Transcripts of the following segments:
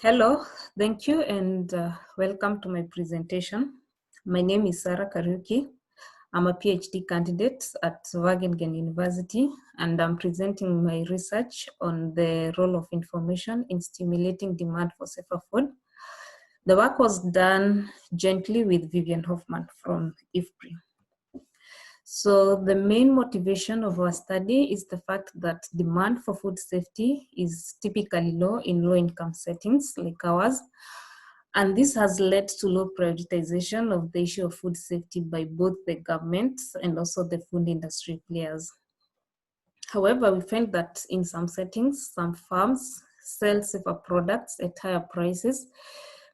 Hello, thank you, and welcome to my presentation. My name is Sarah Kariuki. I'm a PhD candidate at Wageningen University, and I'm presenting my research on the role of information in stimulating demand for safer food. The work was done jointly with Vivian Hoffman from IFPRI. So the main motivation of our study is the fact that demand for food safety is typically low in low-income settings like ours. And this has led to low prioritization of the issue of food safety by both the government and also the food industry players. However, we find that in some settings, some farms sell safer products at higher prices,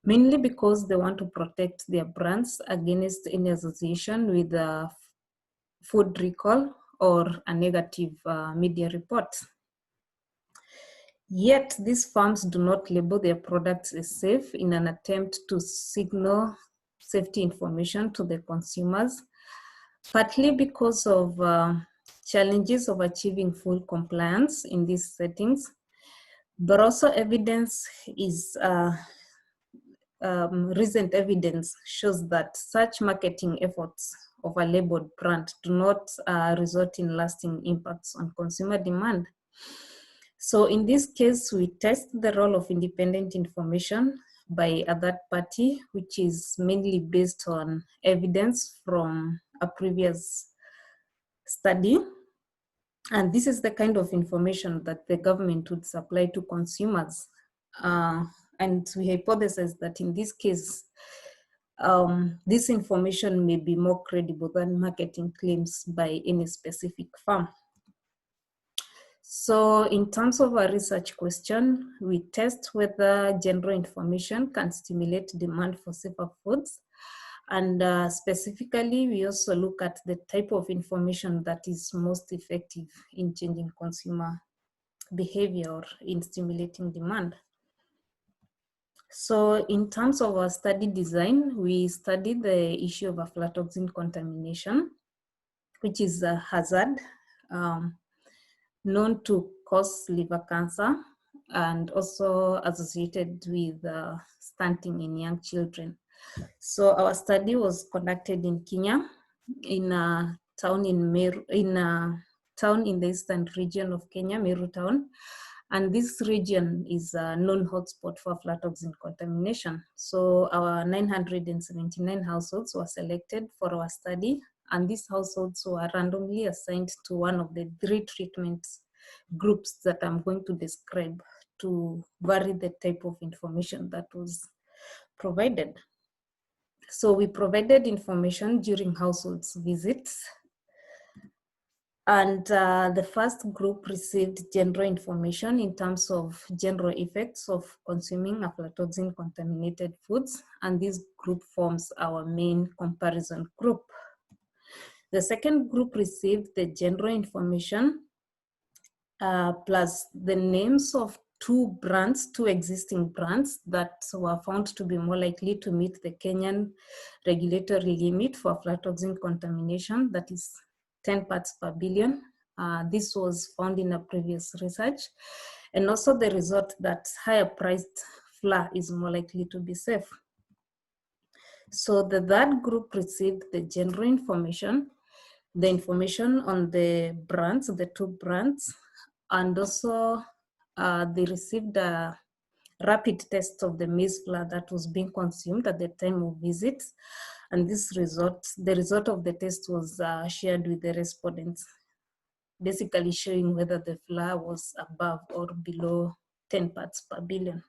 mainly because they want to protect their brands against any association with food recall or a negative media report. Yet these firms do not label their products as safe in an attempt to signal safety information to the consumers, partly because of challenges of achieving full compliance in these settings, but also evidence is recent evidence shows that such marketing efforts of a labeled brand do not result in lasting impacts on consumer demand. So in this case, we test the role of independent information by a third party, which is mainly based on evidence from a previous study. And this is the kind of information that the government would supply to consumers. And we hypothesize that in this case, this information may be more credible than marketing claims by any specific firm. So in terms of our research question, we test whether general information can stimulate demand for safer foods. And specifically, we also look at the type of information that is most effective in changing consumer behavior or in stimulating demand. So in terms of our study design, we studied the issue of aflatoxin contamination, which is a hazard known to cause liver cancer and also associated with stunting in young children. So our study was conducted in Kenya, in a town in the eastern region of Kenya, Meru town. And this region is a known hotspot for aflatoxin contamination. So our 979 households were selected for our study, and these households were randomly assigned to one of the 3 treatment groups that I'm going to describe to vary the type of information that was provided. So we provided information during households visits. And the first group received general information in terms of general effects of consuming aflatoxin contaminated foods. And this group forms our main comparison group. The second group received the general information plus the names of 2 existing brands that were found to be more likely to meet the Kenyan regulatory limit for aflatoxin contamination, that is 10 parts per billion. This was found in a previous research. And also the result that higher priced flour is more likely to be safe. So the third group received the general information, the information on the brands, the 2 brands, and also they received a rapid test of the maize flour that was being consumed at the time of visits. And the result of the test was shared with the respondents, basically showing whether the flour was above or below 10 parts per billion.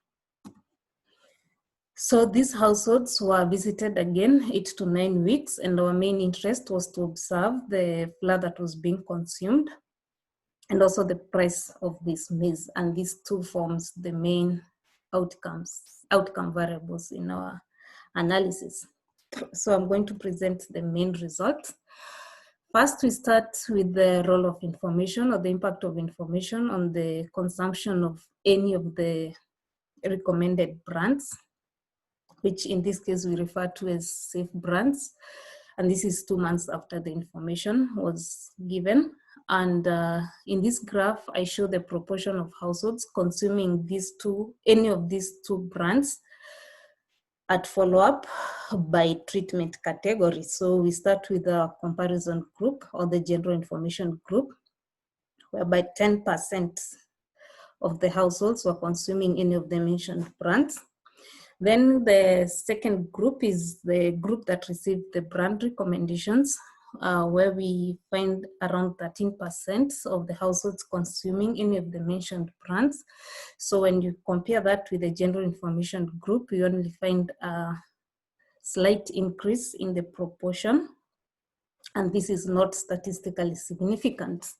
So these households were visited again 8 to 9 weeks, and our main interest was to observe the flour that was being consumed and also the price of this maize. And these 2 forms the main outcome variables in our analysis. So I'm going to present the main results. First, we start with the role of information or the impact of information on the consumption of any of the recommended brands, which in this case we refer to as safe brands. And this is 2 months after the information was given. And in this graph, I show the proportion of households consuming any of these two brands at follow-up by treatment category. So we start with the comparison group or the general information group, whereby 10% of the households were consuming any of the mentioned brands. Then the second group is the group that received the brand recommendations, where we find around 13% of the households consuming any of the mentioned brands. So when you compare that with the general information group, you only find a slight increase in the proportion, and this is not statistically significant.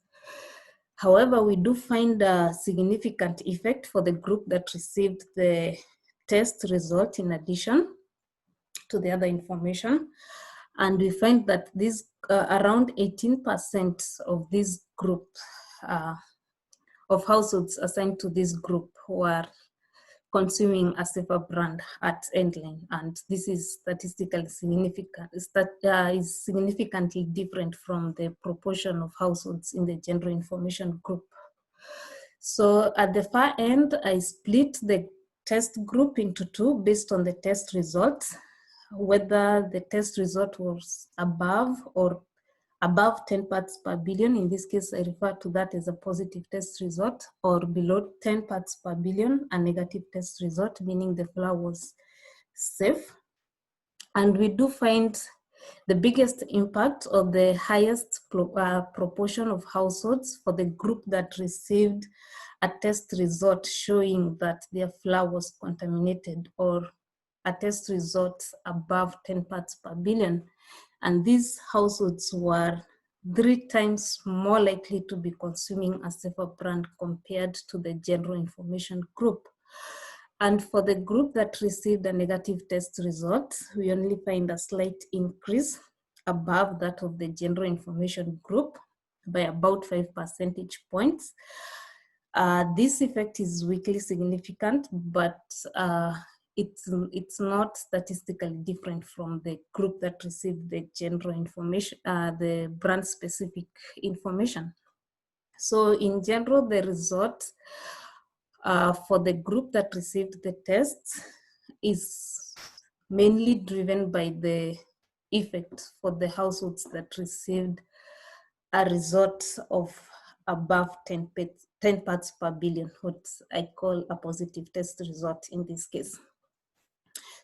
However, we do find a significant effect for the group that received the test result in addition to the other information. And we find that this around 18% of this group of households assigned to this group were consuming a safer brand at endline, and this is statistically significant. Is significantly different from the proportion of households in the general information group. So at the far end, I split the test group into two based on the test results, whether the test result was above 10 parts per billion. In this case, I refer to that as a positive test result, or below 10 parts per billion, a negative test result, meaning the flour was safe. And we do find the biggest impact of the highest proportion of households for the group that received a test result showing that their flour was contaminated, or a test result above 10 parts per billion. And these households were 3 times more likely to be consuming a safer brand compared to the general information group. And for the group that received a negative test result, we only find a slight increase above that of the general information group by about 5 percentage points. This effect is weakly significant, but it's not statistically different from the group that received the general information, the brand specific information. So in general, the result for the group that received the tests is mainly driven by the effect for the households that received a result of above 10 parts per billion, what I call a positive test result in this case.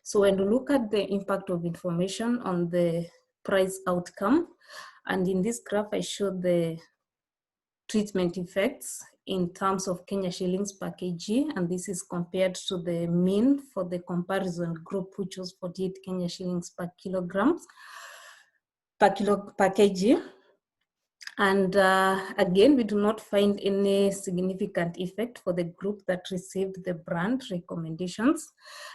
So when we look at the impact of information on the price outcome, and in this graph I show the treatment effects in terms of Kenya shillings per kg, and this is compared to the mean for the comparison group, which was 48 Kenya shillings per kilogram per kg. And again, we do not find any significant effect for the group that received the brand recommendations,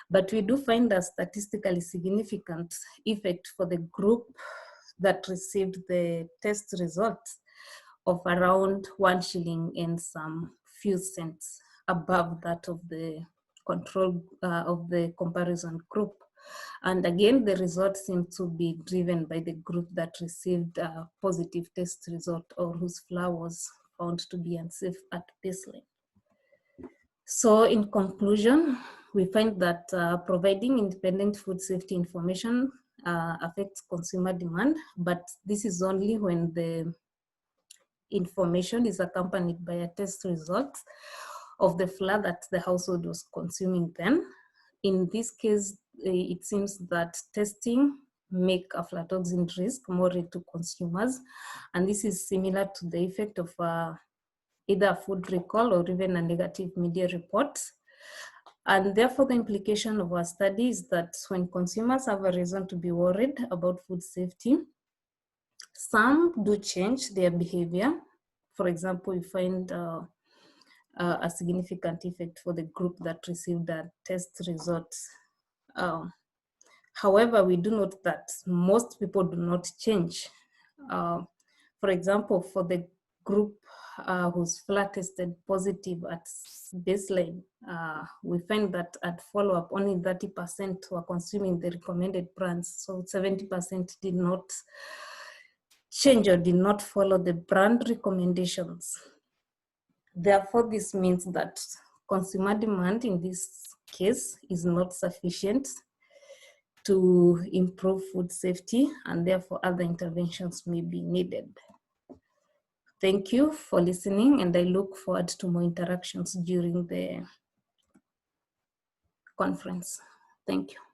but we do find a statistically significant effect for the group that received the test results of around 1 shilling and some few cents above that of the control of the comparison group. And again, the results seem to be driven by the group that received a positive test result or whose flour was found to be unsafe at baseline. So in conclusion, we find that providing independent food safety information affects consumer demand, but this is only when the information is accompanied by a test result of the flour that the household was consuming then. In this case, it seems that testing make aflatoxin risk more real to consumers, and this is similar to the effect of either a food recall or even a negative media report. And therefore, the implication of our study is that when consumers have a reason to be worried about food safety, some do change their behavior. For example, we find a significant effect for the group that received a test result. However, we do note that most people do not change. For example, for the group whose flour tested positive at baseline, we find that at follow-up, only 30% were consuming the recommended brands. So 70% did not change or did not follow the brand recommendations. Therefore, this means that consumer demand in this case is not sufficient to improve food safety, and therefore other interventions may be needed. Thank you for listening, and I look forward to more interactions during the conference. Thank you.